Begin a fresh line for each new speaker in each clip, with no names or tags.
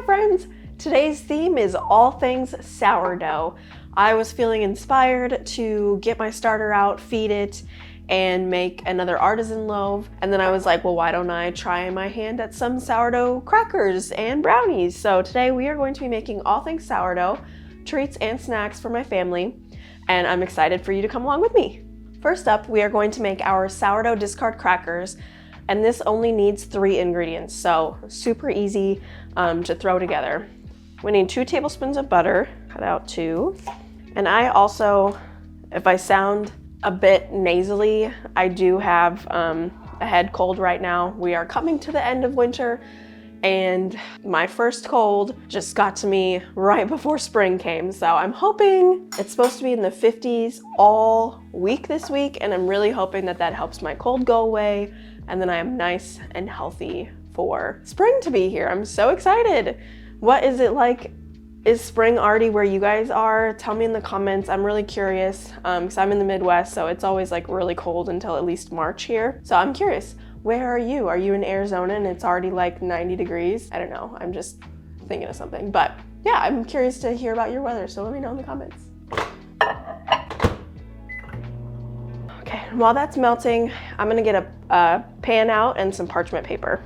Hi friends! Today's theme is all things sourdough. I was feeling inspired to get my starter out, feed it, and make another artisan loaf. And then I was like, well, why don't I try my hand at some sourdough crackers and brownies? So today we are going to be making all things sourdough, treats and snacks for my family, and I'm excited for you to come along with me. First up, we are going to make our sourdough discard crackers, and this only needs 3 ingredients, so super easy to throw together. We need 2 tablespoons of butter, cut out 2. And I also, if I sound a bit nasally, I do have a head cold right now. We are coming to the end of winter, and my first cold just got to me right before spring came. So I'm hoping it's supposed to be in the 50s all week this week, and I'm really hoping that that helps my cold go away, and then I am nice and healthy for spring to be here. I'm so excited. What is it like? Is spring already where you guys are? Tell me in the comments. I'm really curious because I'm in the Midwest, so it's always like really cold until at least March here. So I'm curious, where are you? Are you in Arizona and it's already like 90 degrees? I don't know, I'm just thinking of something. But yeah, I'm curious to hear about your weather, so let me know in the comments. Okay, while that's melting, I'm gonna get a pan out and some parchment paper.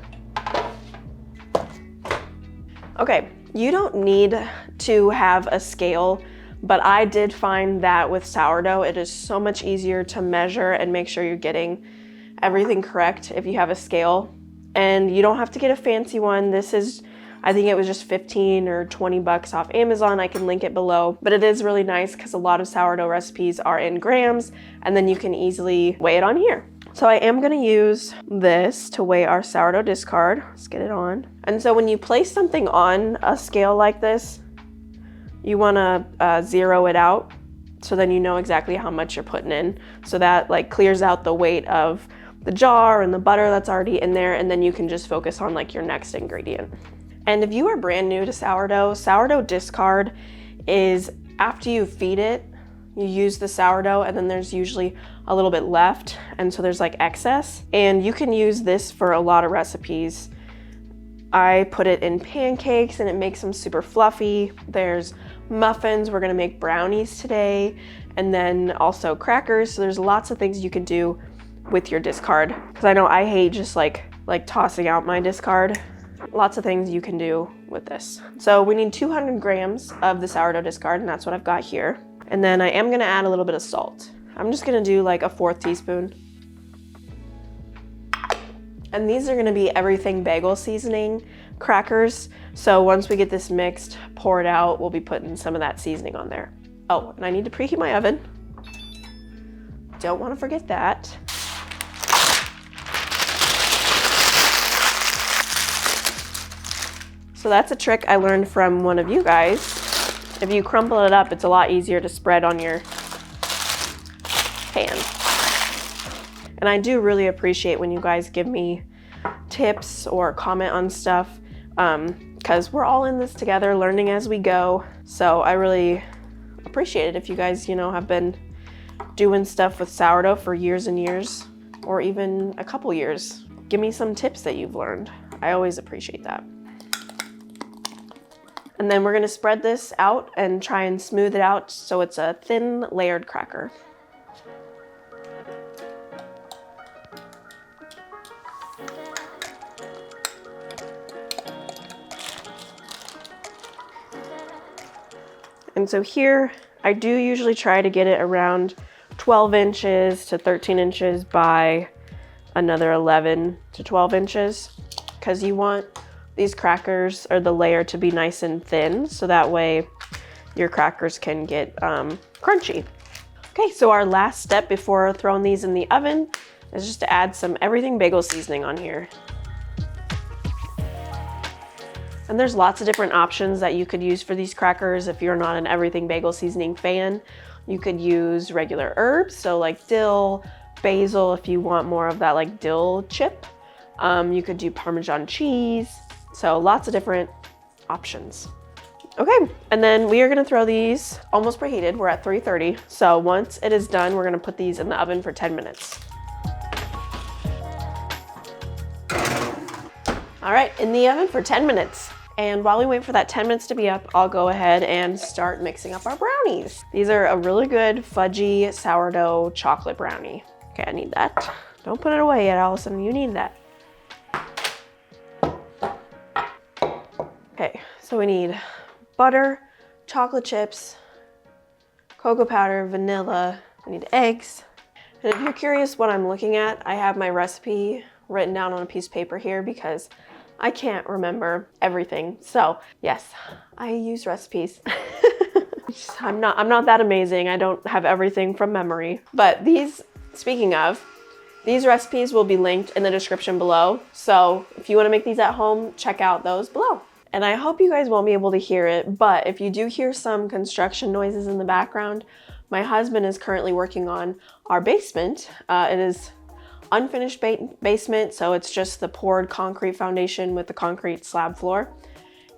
Okay, you don't need to have a scale, but I did find that with sourdough, it is so much easier to measure and make sure you're getting everything correct if you have a scale. And you don't have to get a fancy one. This is, I think it was just 15 or 20 bucks off Amazon. I can link it below, but it is really nice because a lot of sourdough recipes are in grams, and then you can easily weigh it on here. So I am gonna use this to weigh our sourdough discard. Let's get it on. And so when you place something on a scale like this, you wanna zero it out so then you know exactly how much you're putting in. So that like clears out the weight of the jar and the butter that's already in there, and then you can just focus on like your next ingredient. And if you are brand new to sourdough discard is after you feed it, you use the sourdough and then there's usually a little bit left, and so there's like excess, and you can use this for a lot of recipes. I put it in pancakes and it makes them super fluffy. There's muffins, we're gonna make brownies today, and then also crackers. So there's lots of things you can do with your discard, because I know I hate just like tossing out my discard. Lots of things you can do with this. So we need 200 grams of the sourdough discard, and that's what I've got here. And then I am gonna add a little bit of salt. I'm just gonna do like a 1/4 teaspoon. And these are gonna be everything bagel seasoning crackers. So once we get this mixed, pour it out, we'll be putting some of that seasoning on there. Oh, and I need to preheat my oven. Don't wanna forget that. So that's a trick I learned from one of you guys. If you crumble it up, it's a lot easier to spread on your pan. And I do really appreciate when you guys give me tips or comment on stuff, because we're all in this together, learning as we go. So I really appreciate it if you guys, you know, have been doing stuff with sourdough for years and years, or even a couple years. Give me some tips that you've learned. I always appreciate that. And then we're gonna spread this out and try and smooth it out so it's a thin layered cracker. And so here, I do usually try to get it around 12 inches to 13 inches by another 11 to 12 inches, because you want these crackers or the layer to be nice and thin, so that way your crackers can get crunchy. Okay, so our last step before throwing these in the oven is just to add some everything bagel seasoning on here. And there's lots of different options that you could use for these crackers. If you're not an everything bagel seasoning fan, you could use regular herbs, so like dill, basil if you want more of that like dill chip. You could do Parmesan cheese. So lots of different options. Okay, and then we are gonna throw these almost preheated. We're at 330. So once it is done, we're gonna put these in the oven for 10 minutes. All right, in the oven for 10 minutes. And while we wait for that 10 minutes to be up, I'll go ahead and start mixing up our brownies. These are a really good fudgy sourdough chocolate brownie. Okay, I need that. Don't put it away yet, Allison. You need that. Okay, so we need butter, chocolate chips, cocoa powder, vanilla. I need eggs. And if you're curious what I'm looking at, I have my recipe written down on a piece of paper here because I can't remember everything. So yes, I use recipes. I'm not that amazing. I don't have everything from memory. But speaking of, these recipes will be linked in the description below. So if you want to make these at home, check out those below. And I hope you guys won't be able to hear it, but if you do hear some construction noises in the background, my husband is currently working on our basement. It is unfinished basement, so it's just the poured concrete foundation with the concrete slab floor.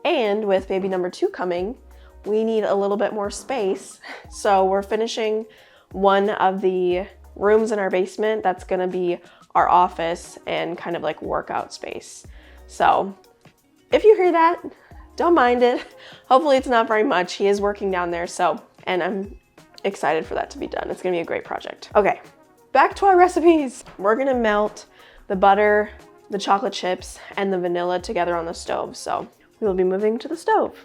And with baby number 2 coming, we need a little bit more space. So we're finishing one of the rooms in our basement. That's gonna be our office and kind of like workout space. So if you hear that, don't mind it. Hopefully it's not very much. He is working down there, and I'm excited for that to be done. It's gonna be a great project. Okay, back to our recipes. We're gonna melt the butter, the chocolate chips, and the vanilla together on the stove. So we will be moving to the stove.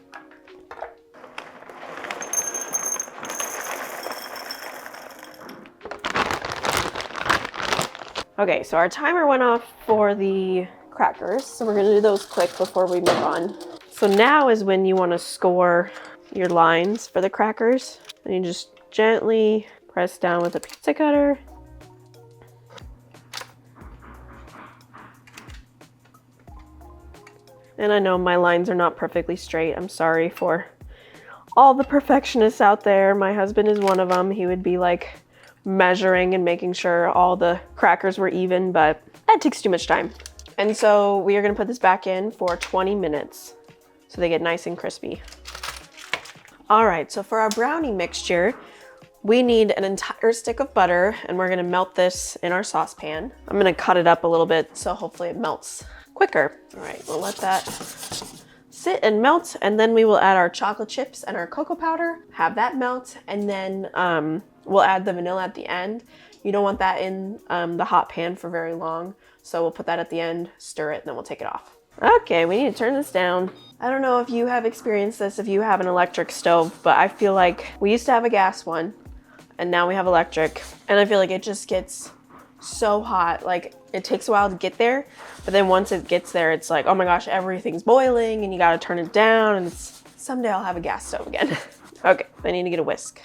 Okay, so our timer went off for the crackers, so we're gonna do those quick before we move on. So now is when you wanna score your lines for the crackers. And you just gently press down with a pizza cutter. And I know my lines are not perfectly straight. I'm sorry for all the perfectionists out there. My husband is one of them. He would be like measuring and making sure all the crackers were even, but that takes too much time. And so we are gonna put this back in for 20 minutes so they get nice and crispy. All right, so for our brownie mixture, we need an entire stick of butter, and we're gonna melt this in our saucepan. I'm gonna cut it up a little bit so hopefully it melts quicker. All right, we'll let that sit and melt, and then we will add our chocolate chips and our cocoa powder, have that melt, and then we'll add the vanilla at the end. You don't want that in the hot pan for very long, so we'll put that at the end, stir it, and then we'll take it off. Okay, we need to turn this down. I don't know if you have experienced this, if you have an electric stove, but I feel like we used to have a gas one, and now we have electric, and I feel like it just gets so hot. Like, it takes a while to get there, but then once it gets there, it's like, oh my gosh, everything's boiling, and you gotta turn it down, and someday I'll have a gas stove again. Okay, I need to get a whisk.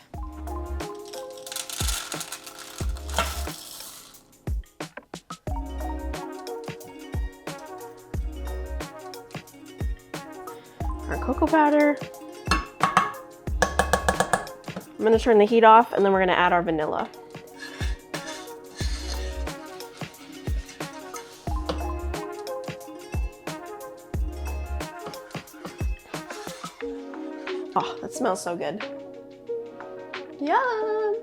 Our cocoa powder. I'm gonna turn the heat off, and then we're gonna add our vanilla. Oh, that smells so good. Yum!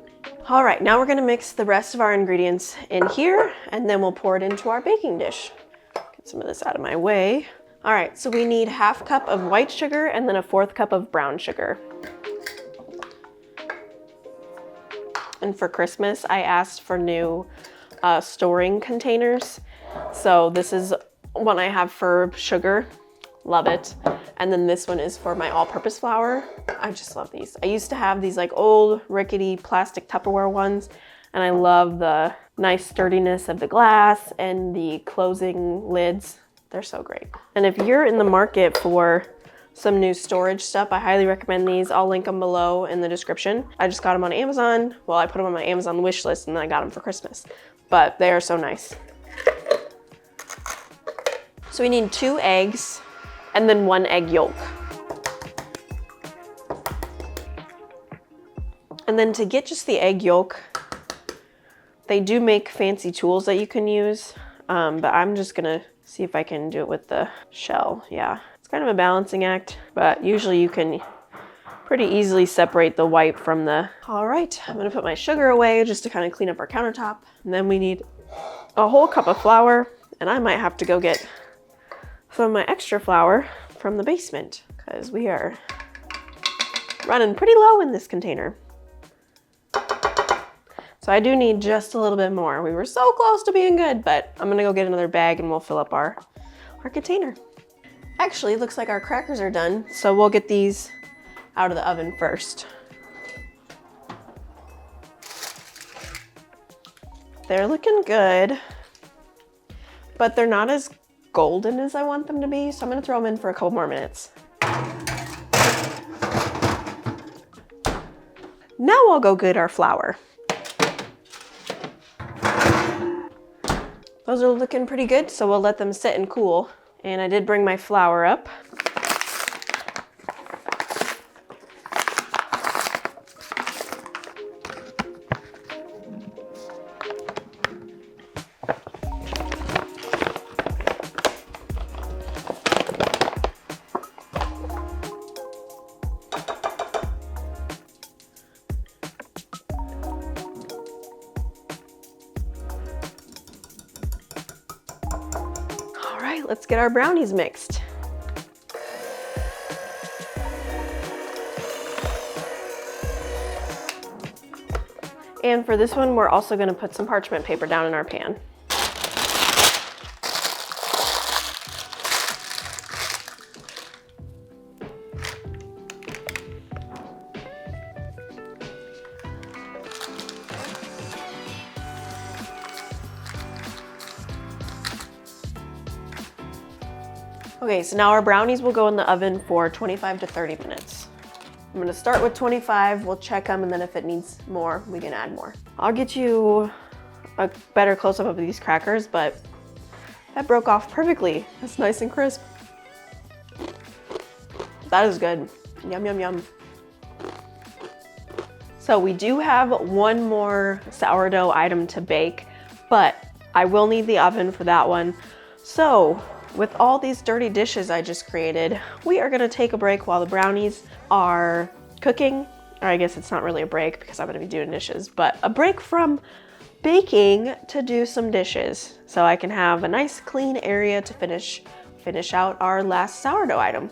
All right, now we're gonna mix the rest of our ingredients in here, and then we'll pour it into our baking dish. Get some of this out of my way. All right, so we need 1/2 cup of white sugar and then 1/4 cup of brown sugar. And for Christmas, I asked for new storing containers. So this is one I have for sugar, love it. And then this one is for my all-purpose flour. I just love these. I used to have these like old rickety plastic Tupperware ones, and I love the nice sturdiness of the glass and the closing lids. They're so great. And if you're in the market for some new storage stuff, I highly recommend these. I'll link them below in the description. I just got them on Amazon. Well, I put them on my Amazon wish list and then I got them for Christmas, but they are so nice. So we need 2 eggs and then 1 egg yolk. And then to get just the egg yolk, they do make fancy tools that you can use, but I'm just gonna see if I can do it with the shell. Yeah, it's kind of a balancing act, but usually you can pretty easily separate the white from the... All right, I'm gonna put my sugar away just to kind of clean up our countertop. And then we need a whole cup of flour, and I might have to go get some of my extra flour from the basement because we are running pretty low in this container. So I do need just a little bit more. We were so close to being good, but I'm gonna go get another bag and we'll fill up our container. Actually, it looks like our crackers are done, so we'll get these out of the oven first. They're looking good, but they're not as golden as I want them to be, so I'm gonna throw them in for a couple more minutes. Now I'll go get our flour. Those are looking pretty good, so we'll let them sit and cool. And I did bring my flour up. Let's get our brownies mixed. And for this one, we're also going to put some parchment paper down in our pan. Okay, so now our brownies will go in the oven for 25 to 30 minutes. I'm gonna start with 25, we'll check them, and then if it needs more, we can add more. I'll get you a better close-up of these crackers, but that broke off perfectly. That's nice and crisp. That is good. Yum, yum, yum. So we do have one more sourdough item to bake, but I will need the oven for that one. So with all these dirty dishes I just created, we are gonna take a break while the brownies are cooking. Or I guess it's not really a break because I'm gonna be doing dishes, but a break from baking to do some dishes so I can have a nice clean area to finish out our last sourdough item.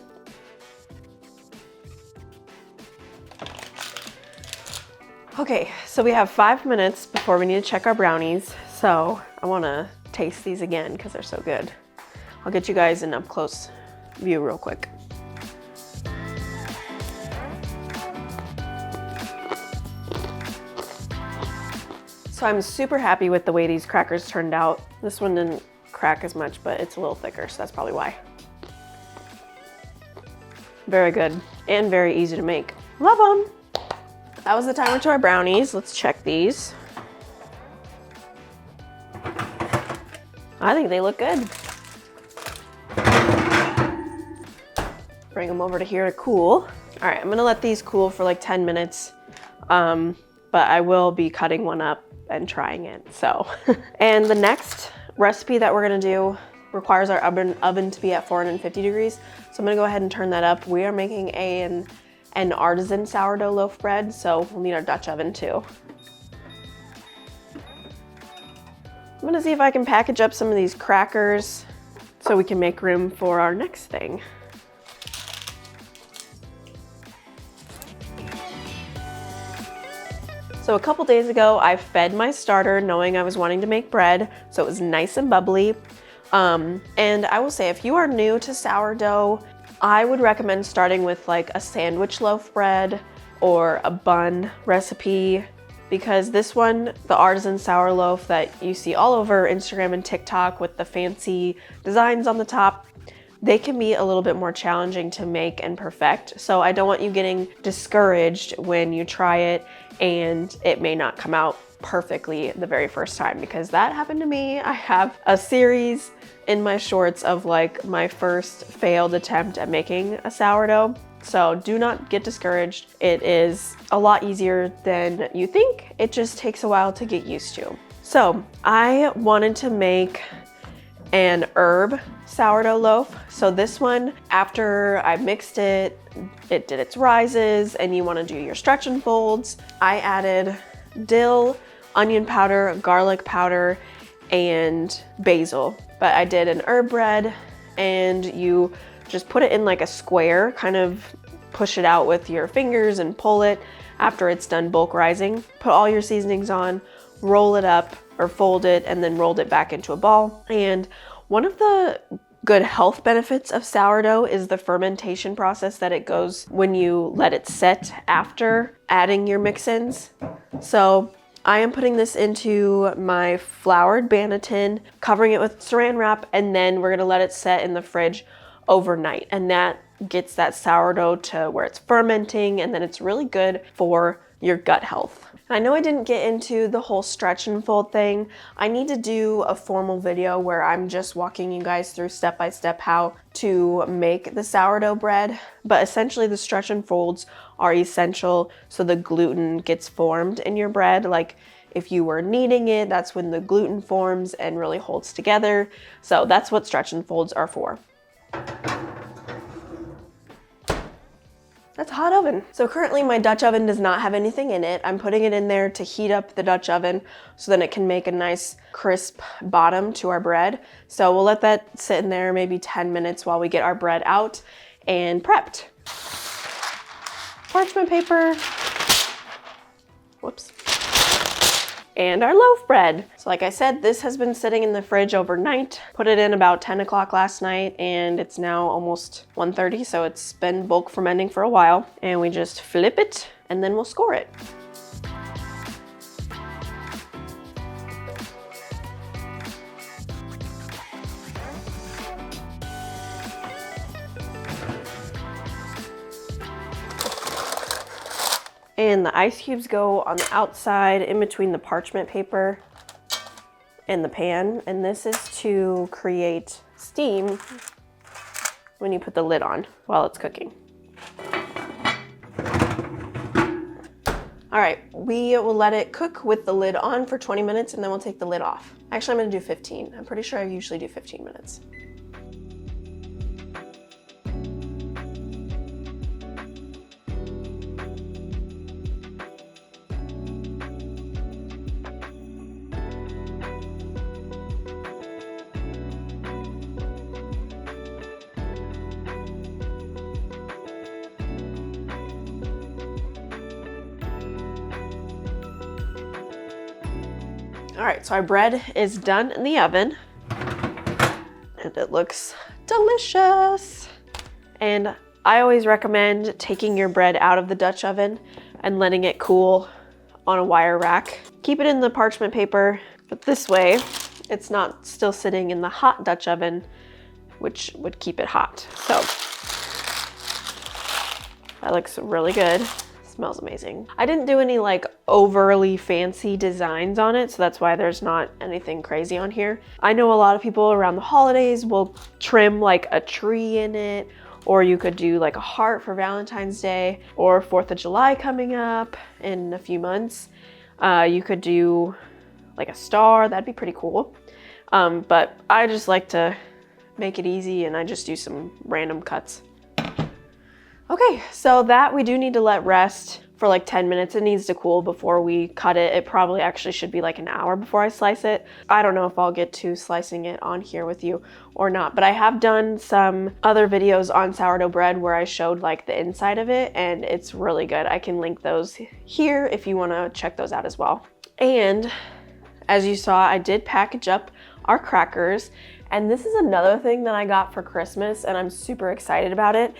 Okay, so we have 5 minutes before we need to check our brownies. So I wanna taste these again because they're so good. I'll get you guys an up close view real quick. So I'm super happy with the way these crackers turned out. This one didn't crack as much, but it's a little thicker, so that's probably why. Very good and very easy to make. Love them. That was the timer to our brownies. Let's check these. I think they look good. Bring them over to here to cool. All right, I'm gonna let these cool for like 10 minutes, but I will be cutting one up and trying it, so. And the next recipe that we're gonna do requires our oven to be at 450 degrees. So I'm gonna go ahead and turn that up. We are making an artisan sourdough loaf bread, so we'll need our Dutch oven too. I'm gonna see if I can package up some of these crackers so we can make room for our next thing. So a couple days ago, I fed my starter knowing I was wanting to make bread, so it was nice and bubbly. And I will say, if you are new to sourdough, I would recommend starting with like a sandwich loaf bread or a bun recipe, because this one, the artisan sour loaf that you see all over Instagram and TikTok with the fancy designs on the top, they can be a little bit more challenging to make and perfect. So I don't want you getting discouraged when you try it and it may not come out perfectly the very first time, because that happened to me. I have a series in my shorts of like my first failed attempt at making a sourdough. So do not get discouraged. It is a lot easier than you think. It just takes a while to get used to. So I wanted to make an herb sourdough loaf. So this one, after I mixed it, it did its rises, and you want to do your stretch and folds. I added dill, onion powder, garlic powder, and basil. But I did an herb bread, and you Just put it in like a square, kind of push it out with your fingers and pull it after it's done bulk rising. Put all your seasonings on, roll it up or fold it, and then rolled it back into a ball. And one of the good health benefits of sourdough is the fermentation process that it goes when you let it set after adding your mix-ins. So I am putting this into my floured banneton, covering it with saran wrap, and then we're gonna let it set in the fridge overnight. And that gets that sourdough to where it's fermenting, and then it's really good for your gut health. I know I didn't get into the whole stretch and fold thing. I need to do a formal video where I'm just walking you guys through step by step how to make the sourdough bread. But essentially the stretch and folds are essential so the gluten gets formed in your bread. Like if you were kneading it, that's when the gluten forms and really holds together. So that's what stretch and folds are for. That's a hot oven. So currently my Dutch oven does not have anything in it. I'm putting it in there to heat up the Dutch oven so then it can make a nice crisp bottom to our bread. So we'll let that sit in there maybe 10 minutes while we get our bread out and prepped. Parchment paper. Whoops. And our loaf bread. So like I said, this has been sitting in the fridge overnight. Put it in about 10 o'clock last night and it's now almost 1:30, so it's been bulk fermenting for a while. And we just flip it and then we'll score it. And the ice cubes go on the outside in between the parchment paper and the pan. And this is to create steam when you put the lid on while it's cooking. All right, we will let it cook with the lid on for 20 minutes and then we'll take the lid off. Actually, I'm gonna do 15. I'm pretty sure I usually do 15 minutes. All right, so our bread is done in the oven and it looks delicious. And I always recommend taking your bread out of the Dutch oven and letting it cool on a wire rack. Keep it in the parchment paper, but this way it's not still sitting in the hot Dutch oven, which would keep it hot. So that looks really good. Smells amazing. I didn't do any like overly fancy designs on it, so that's why there's not anything crazy on here. I know a lot of people around the holidays will trim like a tree in it, or you could do like a heart for Valentine's Day, or 4th of July coming up in a few months. You could do like a star, that'd be pretty cool. But I just like to make it easy and I just do some random cuts. Okay, so that we do need to let rest for like 10 minutes. It needs to cool before we cut it. It probably actually should be like an hour before I slice it. I don't know if I'll get to slicing it on here with you or not, but I have done some other videos on sourdough bread where I showed like the inside of it and it's really good. I can link those here if you wanna check those out as well. And as you saw, I did package up our crackers, and this is another thing that I got for Christmas and I'm super excited about it.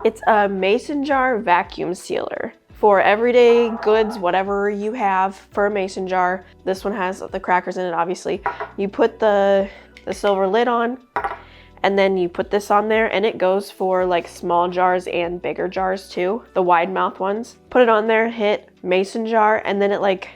It's a mason jar vacuum sealer for everyday goods, whatever you have for a mason jar. This one has the crackers in it, obviously. You put the silver lid on and then you put this on there, and it goes for like small jars and bigger jars too, the wide mouth ones. Put it on there, hit mason jar, and then it like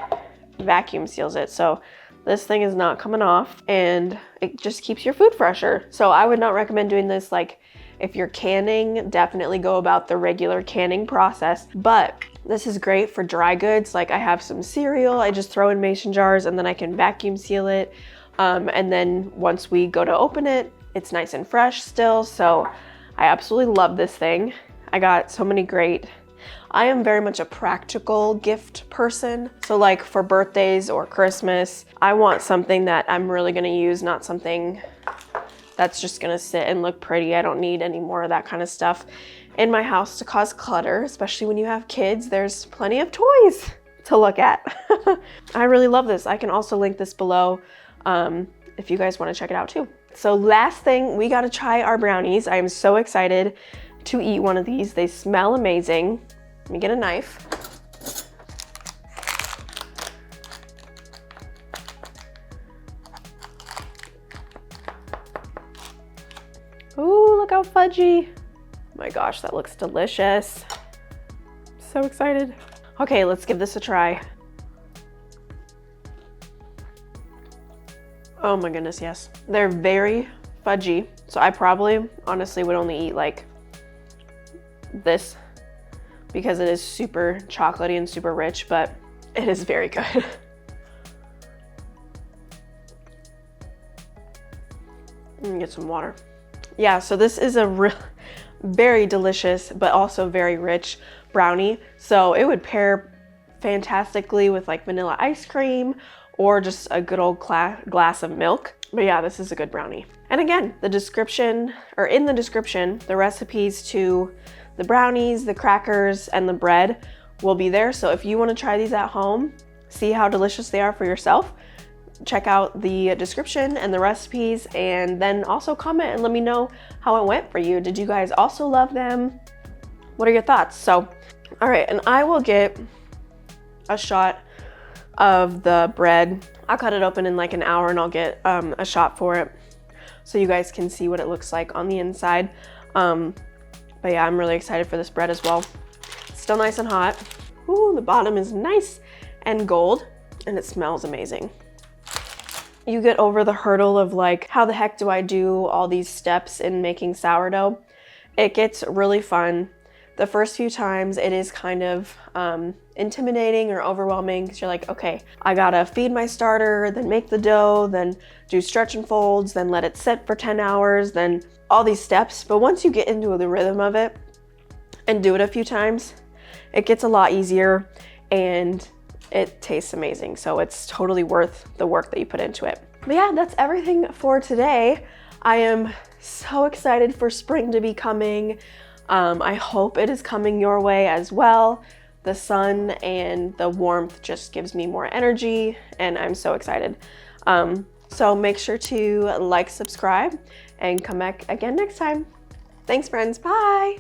vacuum seals it. So this thing is not coming off and it just keeps your food fresher. So I would not recommend doing this like if you're canning. Definitely go about the regular canning process, but this is great for dry goods. Like I have some cereal, I just throw in mason jars and then I can vacuum seal it. And then once we go to open it, it's nice and fresh still. So I absolutely love this thing. I got so many great, I am very much a practical gift person. So like for birthdays or Christmas, I want something that I'm really gonna use, not something that's just gonna sit and look pretty. I don't need any more of that kind of stuff in my house to cause clutter, especially when you have kids. There's plenty of toys to look at. I really love this. I can also link this below if you guys want to check it out too. So last thing, we got to try our brownies. I am so excited to eat one of these. They smell amazing. Let me get a knife. Ooh, look how fudgy. Oh my gosh, that looks delicious. So excited. Okay, let's give this a try. Oh my goodness, yes. They're very fudgy. So I probably, honestly, would only eat like this because it is super chocolatey and super rich, but it is very good. Get some water. Yeah, so this is a very delicious, but also very rich brownie. So it would pair fantastically with like vanilla ice cream or just a good old glass of milk. But yeah, this is a good brownie. And again, in the description, the recipes to the brownies, the crackers, and the bread will be there. So if you want to try these at home, see how delicious they are for yourself, check out the description and the recipes, and then also comment and let me know how it went for you. Did you guys also love them? What are your thoughts? So, all right, and I will get a shot of the bread. I'll cut it open in like an hour and I'll get a shot for it so you guys can see what it looks like on the inside. But yeah, I'm really excited for this bread as well. It's still nice and hot. Ooh, the bottom is nice and gold and it smells amazing. You get over the hurdle of like, how the heck do I do all these steps in making sourdough? It gets really fun. The first few times it is kind of intimidating or overwhelming because you're like, okay, I gotta feed my starter, then make the dough, then do stretch and folds, then let it sit for 10 hours, then all these steps. But once you get into the rhythm of it and do it a few times, it gets a lot easier and it tastes amazing. So it's totally worth the work that you put into it. But yeah, that's everything for today. I am so excited for spring to be coming. I hope it is coming your way as well. The sun and the warmth just gives me more energy and I'm so excited. So make sure to like, subscribe, and come back again next time. Thanks friends, bye.